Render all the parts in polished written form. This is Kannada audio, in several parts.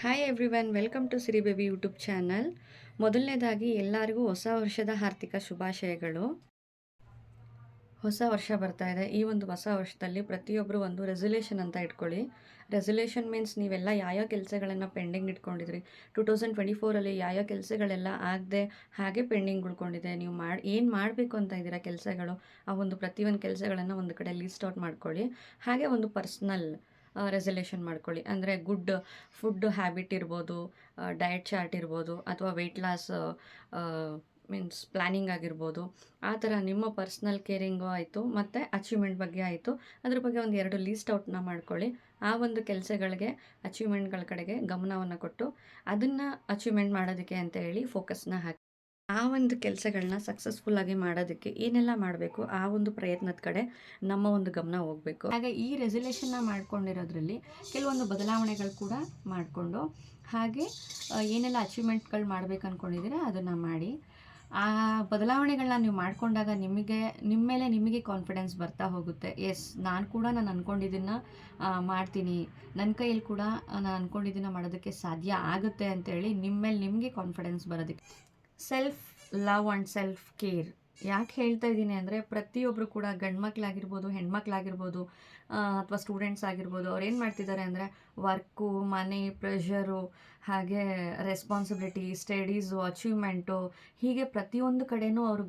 Hi everyone, welcome to Siri baby YouTube channel. ಮೊದಲನೇದಾಗಿ ಎಲ್ಲರಿಗೂ ಹೊಸ ವರ್ಷದ ಹಾರ್ದಿಕ ಶುಭಾಶಯಗಳು. ಹೊಸ ವರ್ಷ ಬರ್ತಾ ಇದೆ. ಈ ಒಂದು ಹೊಸ ವರ್ಷದಲ್ಲಿ ಪ್ರತಿಯೊಬ್ಬರು ಒಂದು ರೆಸೊಲ್ಯೂಷನ್ ಅಂತ ಇಟ್ಕೊಳ್ಳಿ. ರೆಸೊಲ್ಯೂಷನ್ ಮೀನ್ಸ್ ನೀವೆಲ್ಲ ಯಾವ ಕೆಲಸಗಳನ್ನು ಪೆಂಡಿಂಗ್ ಇಟ್ಕೊಂಡಿದ್ರಿ, 2024ಅಲ್ಲಿ ಯಾವ ಕೆಲಸಗಳೆಲ್ಲ ಆಗದೆ ಹಾಗೆ ಪೆಂಡಿಂಗ್ ಉಳ್ಕೊಂಡಿದೆ, ನೀವು ಏನು ಮಾಡಬೇಕು ಅಂತ ಇದ್ದೀರಾ ಕೆಲಸಗಳು, ಆ ಒಂದು ಪ್ರತಿಯೊಂದು ಕೆಲಸಗಳನ್ನು ಒಂದು ಕಡೆ ಲಿಸ್ಟ್ ಔಟ್ ಮಾಡ್ಕೊಳ್ಳಿ. ಹಾಗೆ ಒಂದು ಪರ್ಸ್ನಲ್ ರೆಸಲ್ಯೂಷನ್ ಮಾಡ್ಕೊಳ್ಳಿ. ಅಂದರೆ ಗುಡ್ ಫುಡ್ ಹ್ಯಾಬಿಟ್ ಇರ್ಬೋದು, ಡಯಟ್ ಚಾರ್ಟ್ ಇರ್ಬೋದು, ಅಥವಾ ವೆಯ್ಟ್ ಲಾಸ್ ಮೀನ್ಸ್ ಪ್ಲ್ಯಾನಿಂಗ್ ಆಗಿರ್ಬೋದು. ಆ ಥರ ನಿಮ್ಮ ಪರ್ಸ್ನಲ್ ಕೇರಿಂಗು ಆಯಿತು, ಮತ್ತು ಅಚೀವ್ಮೆಂಟ್ ಬಗ್ಗೆ ಆಯಿತು. ಅದ್ರ ಬಗ್ಗೆ ಒಂದು 2 ಲೀಸ್ಟ್ ಔಟ್ನ ಮಾಡ್ಕೊಳ್ಳಿ. ಆ ಒಂದು ಕೆಲಸಗಳಿಗೆ, ಅಚೀವ್ಮೆಂಟ್ಗಳ ಕಡೆಗೆ ಗಮನವನ್ನು ಕೊಟ್ಟು ಅದನ್ನು ಅಚೀವ್ಮೆಂಟ್ ಮಾಡೋದಕ್ಕೆ ಅಂತ ಹೇಳಿ ಫೋಕಸ್ನ ಹಾಕಿ. ಆ ಒಂದು ಕೆಲಸಗಳನ್ನ ಸಕ್ಸಸ್ಫುಲ್ಲಾಗಿ ಮಾಡೋದಕ್ಕೆ ಏನೆಲ್ಲ ಮಾಡಬೇಕು, ಆ ಒಂದು ಪ್ರಯತ್ನದ ಕಡೆ ನಮ್ಮ ಒಂದು ಗಮನ ಹೋಗಬೇಕು. ಹಾಗೆ ಈ ರೆಸಲ್ಯೂಷನ್ನ ಮಾಡ್ಕೊಂಡಿರೋದ್ರಲ್ಲಿ ಕೆಲವೊಂದು ಬದಲಾವಣೆಗಳು ಕೂಡ ಮಾಡಿಕೊಂಡು, ಹಾಗೆ ಏನೆಲ್ಲ ಅಚೀವ್ಮೆಂಟ್ಗಳು ಮಾಡಬೇಕು ಅಂದ್ಕೊಂಡಿದ್ದೀರಾ ಅದನ್ನು ಮಾಡಿ. ಆ ಬದಲಾವಣೆಗಳನ್ನ ನೀವು ಮಾಡಿಕೊಂಡಾಗ ನಿಮ್ಮ ಮೇಲೆ ನಿಮಗೆ ಕಾನ್ಫಿಡೆನ್ಸ್ ಬರ್ತಾ ಹೋಗುತ್ತೆ. ಎಸ್, ನಾನು ಕೂಡ ಅಂದ್ಕೊಂಡಿದ್ದನ್ನು ಮಾಡ್ತೀನಿ, ನನ್ನ ಕೈಯಲ್ಲಿ ಕೂಡ ನಾನು ಅಂದ್ಕೊಂಡಿದ್ದನ್ನು ಮಾಡೋದಕ್ಕೆ ಸಾಧ್ಯ ಆಗುತ್ತೆ ಅಂತೇಳಿ ನಿಮ್ಮ ಮೇಲೆ ನಿಮಗೆ ಕಾನ್ಫಿಡೆನ್ಸ್ ಬರೋದಕ್ಕೆ self love and self care. ಯಾಕೆ ಹೇಳ್ತಾ ಇದ್ದೀನಿ ಅಂದರೆ, ಪ್ರತಿಯೊಬ್ಬರು ಕೂಡ ಗಂಡು ಮಕ್ಕಳಾಗಿರ್ಬೋದು, ಹೆಣ್ಮಕ್ಳಾಗಿರ್ಬೋದು, ಅಥವಾ ಸ್ಟೂಡೆಂಟ್ಸ್ ಆಗಿರ್ಬೋದು, ಅವ್ರು ಏನು ಮಾಡ್ತಿದ್ದಾರೆ ಅಂದರೆ ವರ್ಕು, ಮನೆ, ಪ್ರೆಷರು, ಹಾಗೆ ರೆಸ್ಪಾನ್ಸಿಬಿಲಿಟಿ, ಸ್ಟಡೀಸು, ಅಚೀವ್ಮೆಂಟು, ಹೀಗೆ ಪ್ರತಿಯೊಂದು ಕಡೆಯೂ ಅವರು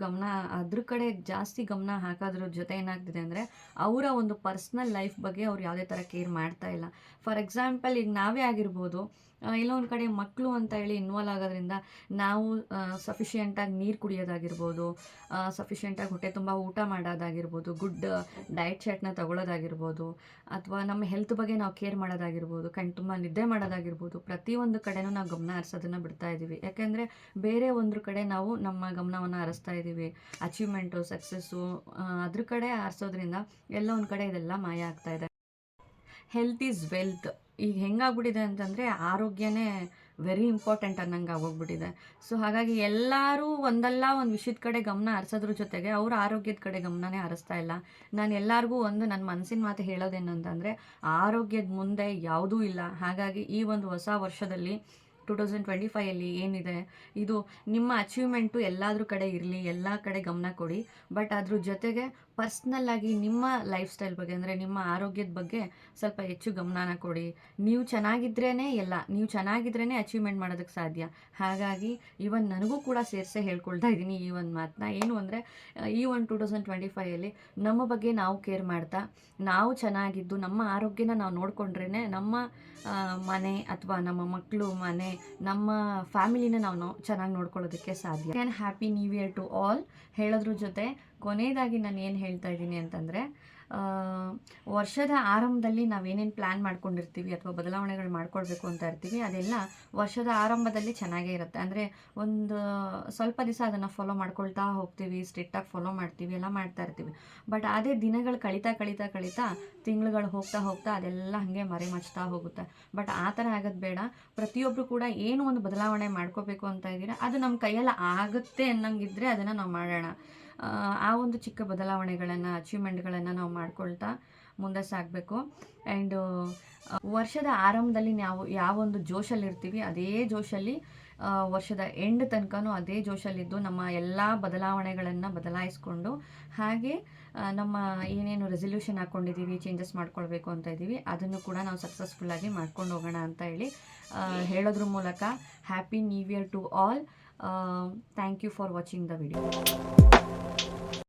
ಅದ್ರ ಕಡೆ ಜಾಸ್ತಿ ಗಮನ ಹಾಕೋದ್ರ ಜೊತೆ ಏನಾಗ್ತಿದೆ ಅಂದರೆ ಅವರ ಒಂದು ಪರ್ಸ್ನಲ್ ಲೈಫ್ ಬಗ್ಗೆ ಅವ್ರು ಯಾವುದೇ ಥರ ಕೇರ್ ಮಾಡ್ತಾ ಇಲ್ಲ. ಫಾರ್ ಎಕ್ಸಾಂಪಲ್, ಈಗ ನಾವೇ ಆಗಿರ್ಬೋದು, ಎಲ್ಲೋ ಒಂದು ಕಡೆ ಮಕ್ಕಳು ಅಂತ ಹೇಳಿ ಇನ್ವಾಲ್ವ್ ಆಗೋದ್ರಿಂದ ನಾವು ಸಫಿಷಿಯೆಂಟಾಗಿ ನೀರು ಕುಡಿಯೋದಾಗಿರ್ಬೋದು, ಸಫಿಷಿಯೆಂಟಾಗಿ ಹೊಟ್ಟೆ ತುಂಬ ಊಟ ಮಾಡೋದಾಗಿರ್ಬೋದು, ಗುಡ್ ಡಯಟ್ ಚಾರ್ಟ್ನ ತಗೊಳ್ಳೋದಾಗಿರ್ಬೋದು, ಅಥವಾ ನಮ್ಮ ಹೆಲ್ತ್ ಬಗ್ಗೆ ನಾವು ಕೇರ್ ಮಾಡೋದಾಗಿರ್ಬೋದು, ತುಂಬ ನಿದ್ದೆ ಮಾಡೋದಾಗಿರ್ಬೋದು, ಪ್ರತಿಯೊಂದು ಕಡೆನೂ ನಾವು ಗಮನ ಹರಿಸೋದನ್ನು ಬಿಡ್ತಾ ಇದ್ದೀವಿ. ಯಾಕೆಂದರೆ ಬೇರೆ ಒಂದ್ರ ಕಡೆ ನಾವು ನಮ್ಮ ಗಮನವನ್ನು ಹರಿಸ್ತಾ ಇದ್ದೀವಿ. ಅಚೀವ್ಮೆಂಟು, ಸಕ್ಸಸ್ಸು, ಅದ್ರ ಕಡೆ ಹರಿಸೋದ್ರಿಂದ ಎಲ್ಲ ಒಂದು ಕಡೆ ಇದೆಲ್ಲ ಮಾಯ ಆಗ್ತಾ ಇದೆ. Health is wealth. ಈಗ ಹೆಂಗಾಗ್ಬಿಟ್ಟಿದೆ ಅಂತಂದರೆ ಆರೋಗ್ಯನೇ ವೆರಿ ಇಂಪಾರ್ಟೆಂಟ್ ಅನ್ನಂಗೆ ಆಗೋಗ್ಬಿಟ್ಟಿದೆ. ಸೊ ಹಾಗಾಗಿ ಎಲ್ಲರೂ ಒಂದಲ್ಲ ಒಂದು ವಿಷಯದ ಕಡೆ ಗಮನ ಹರಿಸೋದ್ರ ಜೊತೆಗೆ ಅವ್ರ ಆರೋಗ್ಯದ ಕಡೆ ಗಮನನೇ ಹರಿಸ್ತಾ ಇಲ್ಲ. ನಾನು ಎಲ್ಲರಿಗೂ ನನ್ನ ಮನಸ್ಸಿನ ಮಾತು ಹೇಳೋದೇನು ಅಂತಂದರೆ, ಆರೋಗ್ಯದ ಮುಂದೆ ಯಾವುದೂ ಇಲ್ಲ. ಹಾಗಾಗಿ ಈ ಒಂದು ಹೊಸ ವರ್ಷದಲ್ಲಿ 2025ಅಲ್ಲಿ ಏನಿದೆ, ಇದು ನಿಮ್ಮ ಅಚೀವ್ಮೆಂಟು ಎಲ್ಲಾದ್ರ ಕಡೆ ಇರಲಿ, ಎಲ್ಲ ಕಡೆ ಗಮನ ಕೊಡಿ. ಬಟ್ ಅದ್ರ ಜೊತೆಗೆ ಪರ್ಸ್ನಲ್ಲಾಗಿ ನಿಮ್ಮ ಲೈಫ್ ಸ್ಟೈಲ್ ಬಗ್ಗೆ, ಅಂದರೆ ನಿಮ್ಮ ಆರೋಗ್ಯದ ಬಗ್ಗೆ ಸ್ವಲ್ಪ ಹೆಚ್ಚು ಗಮನನ ಕೊಡಿ. ನೀವು ಚೆನ್ನಾಗಿದ್ರೇ ನೀವು ಚೆನ್ನಾಗಿದ್ರೇ ಅಚೀವ್ಮೆಂಟ್ ಮಾಡೋದಕ್ಕೆ ಸಾಧ್ಯ. ಹಾಗಾಗಿ ಇವನ್ ನನಗೂ ಕೂಡ ಸೇರಿಸೇ ಹೇಳ್ಕೊಳ್ತಾ ಇದ್ದೀನಿ ಈ ಒಂದು ಮಾತನ್ನ. ಏನು ಅಂದರೆ, ಈ ಒಂದು 2025ಅಲ್ಲಿ ನಮ್ಮ ಬಗ್ಗೆ ನಾವು ಕೇರ್ ಮಾಡ್ತಾ, ನಾವು ಚೆನ್ನಾಗಿದ್ದು ನಮ್ಮ ಆರೋಗ್ಯನ ನಾವು ನೋಡಿಕೊಂಡ್ರೇ ನಮ್ಮ ಮನೆ ಅಥವಾ ನಮ್ಮ ಮಕ್ಕಳು, ಮನೆ, ನಮ್ಮ ಫ್ಯಾಮಿಲಿನ ನಾವು ಚೆನ್ನಾಗಿ ನೋಡ್ಕೊಳ್ಳೋದಕ್ಕೆ ಸಾಧ್ಯ. And happy new year to all ಹೇಳೋದ್ರ ಜೊತೆ ಕೊನೆಯದಾಗಿ ನಾನು ಏನು ಹೇಳ್ತಾ ಇದ್ದೀನಿ ಅಂತಂದರೆ, ವರ್ಷದ ಆರಂಭದಲ್ಲಿ ನಾವೇನೇನು ಪ್ಲ್ಯಾನ್ ಮಾಡ್ಕೊಂಡಿರ್ತೀವಿ ಅಥವಾ ಬದಲಾವಣೆಗಳು ಮಾಡ್ಕೊಳ್ಬೇಕು ಅಂತ ಇರ್ತೀವಿ, ಅದೆಲ್ಲ ವರ್ಷದ ಆರಂಭದಲ್ಲಿ ಚೆನ್ನಾಗೇ ಇರುತ್ತೆ. ಅಂದರೆ ಒಂದು ಸ್ವಲ್ಪ ದಿವಸ ಅದನ್ನು ಫಾಲೋ ಮಾಡ್ಕೊಳ್ತಾ ಹೋಗ್ತೀವಿ, ಸ್ಟ್ರಿಕ್ಟಾಗಿ ಫಾಲೋ ಮಾಡ್ತೀವಿ, ಎಲ್ಲ ಮಾಡ್ತಾ ಇರ್ತೀವಿ. ಬಟ್ ಅದೇ ದಿನಗಳು ಕಳೀತಾ ತಿಂಗಳುಗಳು ಹೋಗ್ತಾ ಅದೆಲ್ಲ ಹಾಗೆ ಮರೆಮಚ್ತಾ ಹೋಗುತ್ತೆ. ಬಟ್ ಆ ಥರ ಆಗೋದು ಬೇಡ. ಪ್ರತಿಯೊಬ್ಬರು ಕೂಡ ಏನು ಒಂದು ಬದಲಾವಣೆ ಮಾಡ್ಕೋಬೇಕು ಅಂತ ಇದ್ದೀರಾ, ಅದು ನಮ್ಮ ಕೈಯಲ್ಲಿ ಆಗುತ್ತೆ ಅನ್ನಂಗಿದ್ರೆ ಅದನ್ನು ನಾವು ಮಾಡೋಣ. ಆ ಒಂದು ಚಿಕ್ಕ ಬದಲಾವಣೆಗಳನ್ನು, ಅಚೀವ್ಮೆಂಟ್ಗಳನ್ನು ನಾವು ಮಾಡ್ಕೊಳ್ತಾ ಮುಂದೆ ಸಾಗಬೇಕು. ಆ್ಯಂಡ್ ವರ್ಷದ ಆರಂಭದಲ್ಲಿ ನಾವು ಯಾವೊಂದು ಜೋಶಲ್ಲಿರ್ತೀವಿ, ಅದೇ ಜೋಶಲ್ಲಿ ವರ್ಷದ ಎಂಡ್ ತನಕನೂ ಅದೇ ಜೋಶಲ್ಲಿದ್ದು ನಮ್ಮ ಎಲ್ಲ ಬದಲಾವಣೆಗಳನ್ನು ಬದಲಾಯಿಸ್ಕೊಂಡು, ಹಾಗೆ ನಮ್ಮ ಏನೇನು ರೆಸಲ್ಯೂಷನ್ ಹಾಕ್ಕೊಂಡಿದ್ದೀವಿ, ಚೇಂಜಸ್ ಮಾಡ್ಕೊಳ್ಬೇಕು ಅಂತ ಇದ್ದೀವಿ, ಅದನ್ನು ಕೂಡ ನಾವು ಸಕ್ಸಸ್ಫುಲ್ಲಾಗಿ ಮಾಡ್ಕೊಂಡು ಹೋಗೋಣ ಅಂತ ಹೇಳಿ ಹೇಳೋದ್ರ ಮೂಲಕ happy new year to all. Thank you for watching the video.